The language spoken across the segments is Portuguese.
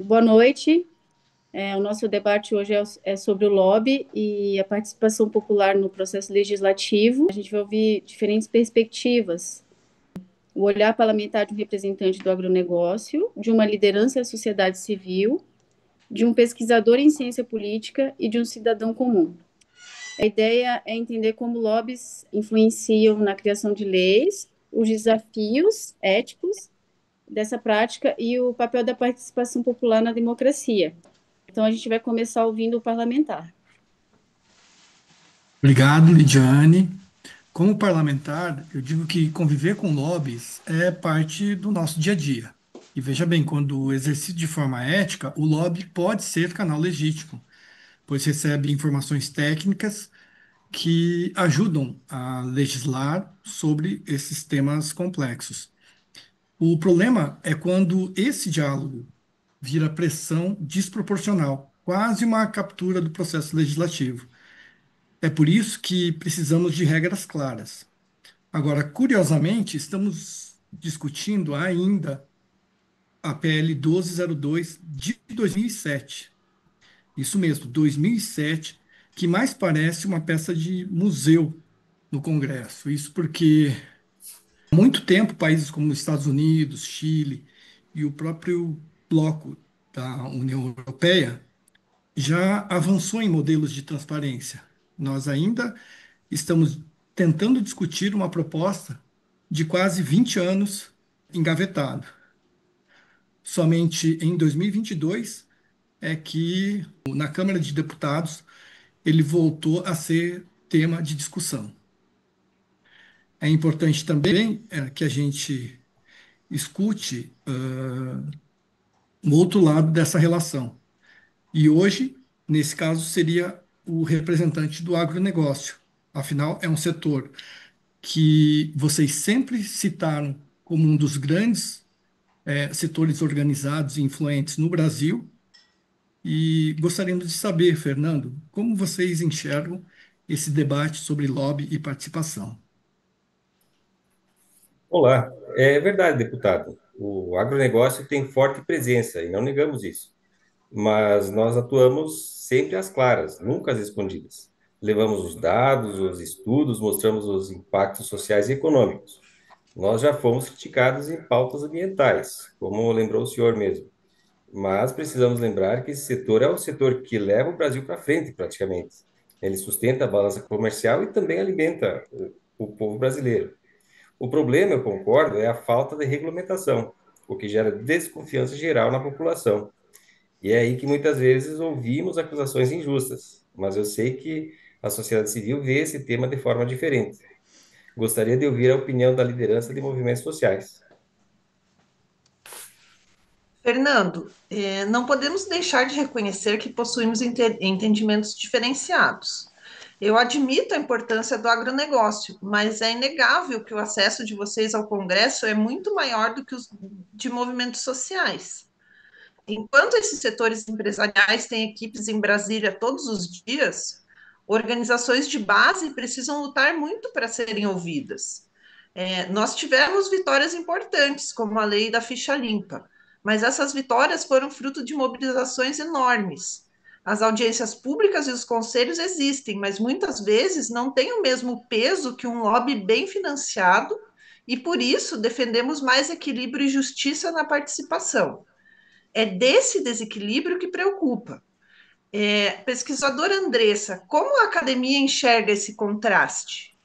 Boa noite. O nosso debate hoje é sobre o lobby e a participação popular no processo legislativo. A gente vai ouvir diferentes perspectivas. O olhar parlamentar de um representante do agronegócio, de uma liderança da sociedade civil, de um pesquisador em ciência política e de um cidadão comum. A ideia é entender como lobbies influenciam na criação de leis, os desafios éticos dessa prática e o papel da participação popular na democracia. Então, a gente vai começar ouvindo o parlamentar. Obrigado, Lidiane. Como parlamentar, eu digo que conviver com lobbies é parte do nosso dia a dia. E veja bem, quando exercido de forma ética, o lobby pode ser canal legítimo, pois recebe informações técnicas que ajudam a legislar sobre esses temas complexos. O problema é quando esse diálogo vira pressão desproporcional, quase uma captura do processo legislativo. É por isso que precisamos de regras claras. Agora, curiosamente, estamos discutindo ainda a PL 1202 de 2007. Isso mesmo, 2007, que mais parece uma peça de museu no Congresso. Isso porque há muito tempo países como os Estados Unidos, Chile e o próprio bloco da União Europeia já avançou em modelos de transparência. Nós ainda estamos tentando discutir uma proposta de quase 20 anos engavetado. Somente em 2022 é que, na Câmara de Deputados, ele voltou a ser tema de discussão. É importante também que a gente escute o outro lado dessa relação. E hoje, nesse caso, seria o representante do agronegócio. Afinal, é um setor que vocês sempre citaram como um dos grandes setores organizados e influentes no Brasil. E gostaríamos de saber, Fernando, como vocês enxergam esse debate sobre lobby e participação. Olá, é verdade, deputado. O agronegócio tem forte presença e não negamos isso, mas nós atuamos sempre às claras, nunca às escondidas. Levamos os dados, os estudos, mostramos os impactos sociais e econômicos. Nós já fomos criticados em pautas ambientais, como lembrou o senhor mesmo. Mas precisamos lembrar que esse setor é o setor que leva o Brasil para frente, praticamente. Ele sustenta a balança comercial e também alimenta o povo brasileiro. O problema, eu concordo, é a falta de regulamentação, o que gera desconfiança geral na população. E é aí que muitas vezes ouvimos acusações injustas, mas eu sei que a sociedade civil vê esse tema de forma diferente. Gostaria de ouvir a opinião da liderança de movimentos sociais. Fernando, não podemos deixar de reconhecer que possuímos entendimentos diferenciados. Eu admito a importância do agronegócio, mas é inegável que o acesso de vocês ao Congresso é muito maior do que os de movimentos sociais. Enquanto esses setores empresariais têm equipes em Brasília todos os dias, organizações de base precisam lutar muito para serem ouvidas. Nós tivemos vitórias importantes, como a lei da ficha limpa, mas essas vitórias foram fruto de mobilizações enormes. As audiências públicas e os conselhos existem, mas muitas vezes não têm o mesmo peso que um lobby bem financiado, e por isso defendemos mais equilíbrio e justiça na participação. É desse desequilíbrio que preocupa. Pesquisadora Andressa, como a academia enxerga esse contraste?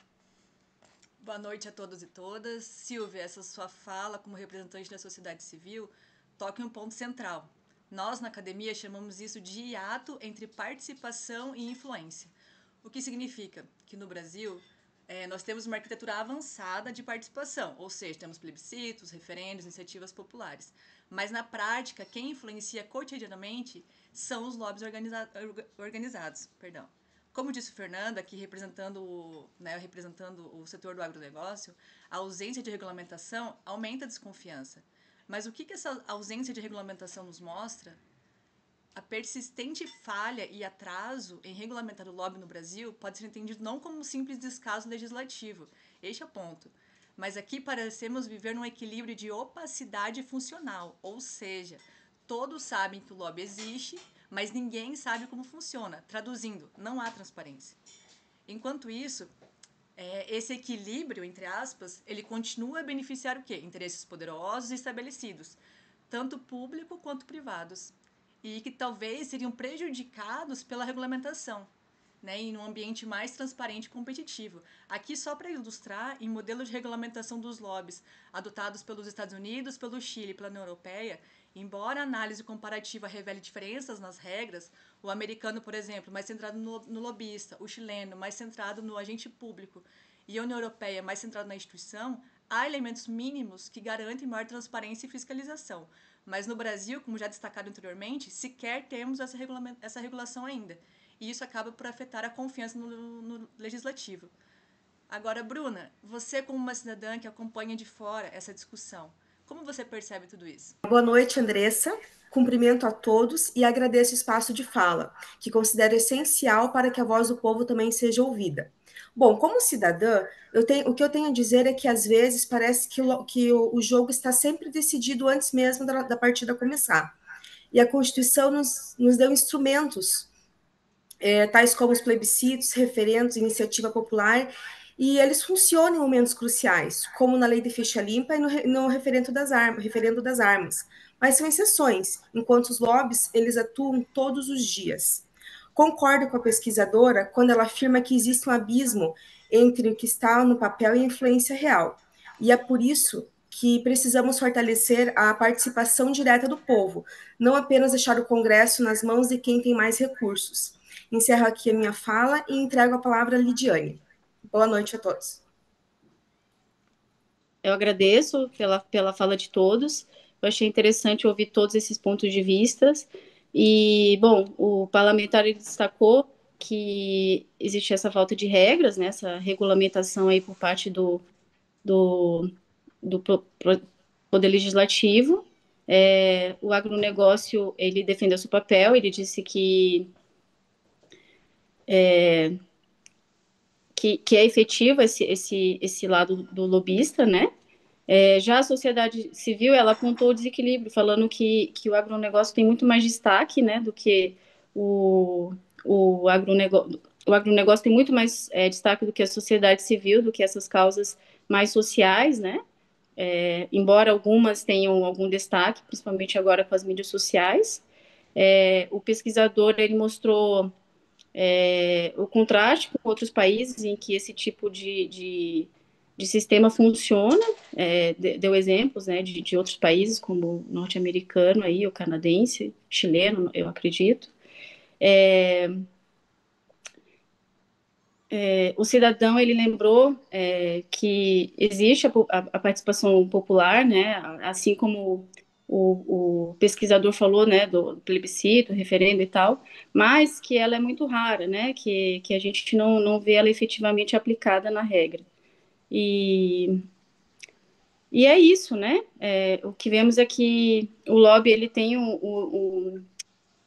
Boa noite a todos e todas. Silvia, essa sua fala como representante da sociedade civil toca em um ponto central. Nós, na academia, chamamos isso de hiato entre participação e influência. O que significa que no Brasil nós temos uma arquitetura avançada de participação, ou seja, temos plebiscitos, referendos, iniciativas populares. Mas na prática, quem influencia cotidianamente são os lobbies organizados. Perdão. Como disse o Fernando, aqui representando o setor do agronegócio, a ausência de regulamentação aumenta a desconfiança. Mas o que essa ausência de regulamentação nos mostra? A persistente falha e atraso em regulamentar o lobby no Brasil pode ser entendido não como um simples descaso legislativo, este é o ponto, mas aqui parecemos viver num equilíbrio de opacidade funcional, ou seja, Todos sabem que o lobby existe, mas ninguém sabe como funciona. Traduzindo, não há transparência. Enquanto isso, esse equilíbrio, entre aspas, ele continua a beneficiar o quê? Interesses poderosos e estabelecidos, tanto público quanto privados, e que talvez seriam prejudicados pela regulamentação, né, em um ambiente mais transparente e competitivo. Aqui, só para ilustrar, em modelos de regulamentação dos lobbies adotados pelos Estados Unidos, pelo Chile e pela União Europeia, embora a análise comparativa revele diferenças nas regras, o americano, por exemplo, mais centrado no lobista, o chileno mais centrado no agente público e a União Europeia mais centrada na instituição, há elementos mínimos que garantem maior transparência e fiscalização. Mas no Brasil, como já destacado anteriormente, sequer temos essa regulação ainda. E isso acaba por afetar a confiança no legislativo. Agora, Bruna, você como uma cidadã que acompanha de fora essa discussão, como você percebe tudo isso? Boa noite, Andressa. Cumprimento a todos e agradeço o espaço de fala, que considero essencial para que a voz do povo também seja ouvida. Bom, como cidadã, o que eu tenho a dizer é que às vezes parece que o jogo está sempre decidido antes mesmo da partida começar. E a Constituição nos deu instrumentos, tais como os plebiscitos, referendos, iniciativa popular, e eles funcionam em momentos cruciais, como na lei de ficha limpa e no referendo das armas. Mas são exceções, enquanto os lobbies, eles atuam todos os dias. Concordo com a pesquisadora quando ela afirma que existe um abismo entre o que está no papel e a influência real. E é por isso que precisamos fortalecer a participação direta do povo, não apenas deixar o Congresso nas mãos de quem tem mais recursos. Encerro aqui a minha fala e entrego a palavra a Lidiane. Boa noite a todos. Eu agradeço pela fala de todos. Eu achei interessante ouvir todos esses pontos de vista. E, bom, o parlamentar ele destacou que existe essa falta de regras, né, essa regulamentação aí por parte do Poder Legislativo. O agronegócio, ele defendeu seu papel, ele disse que é efetivo esse lado do lobista, né? Já a sociedade civil, ela apontou o desequilíbrio, falando que o agronegócio tem muito mais destaque, né, do que o agronegócio. O agronegócio tem muito mais destaque do que a sociedade civil, do que essas causas mais sociais, né? Embora algumas tenham algum destaque, principalmente agora com as mídias sociais. O pesquisador, ele mostrou o contraste com outros países em que esse tipo de sistema funciona, deu exemplos, né, de outros países, como o norte-americano, aí, o canadense, chileno, eu acredito. O cidadão, ele lembrou que existe a participação popular, né, assim como o pesquisador falou, né, do plebiscito, referendo e tal, mas que ela é muito rara, né, que a gente não vê ela efetivamente aplicada na regra. E é isso, né, o que vemos é que o lobby, ele tem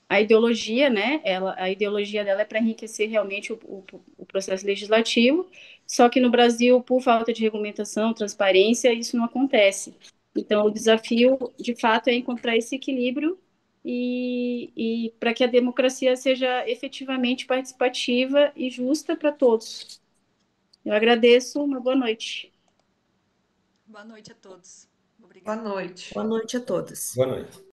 a ideologia, né, a ideologia dela é para enriquecer realmente o processo legislativo, só que no Brasil, por falta de regulamentação, transparência, isso não acontece. Então, o desafio, de fato, é encontrar esse equilíbrio e para que a democracia seja efetivamente participativa e justa para todos. Eu agradeço, uma boa noite. Boa noite a todos. Obrigada. Boa noite. Boa noite a todos. Boa noite.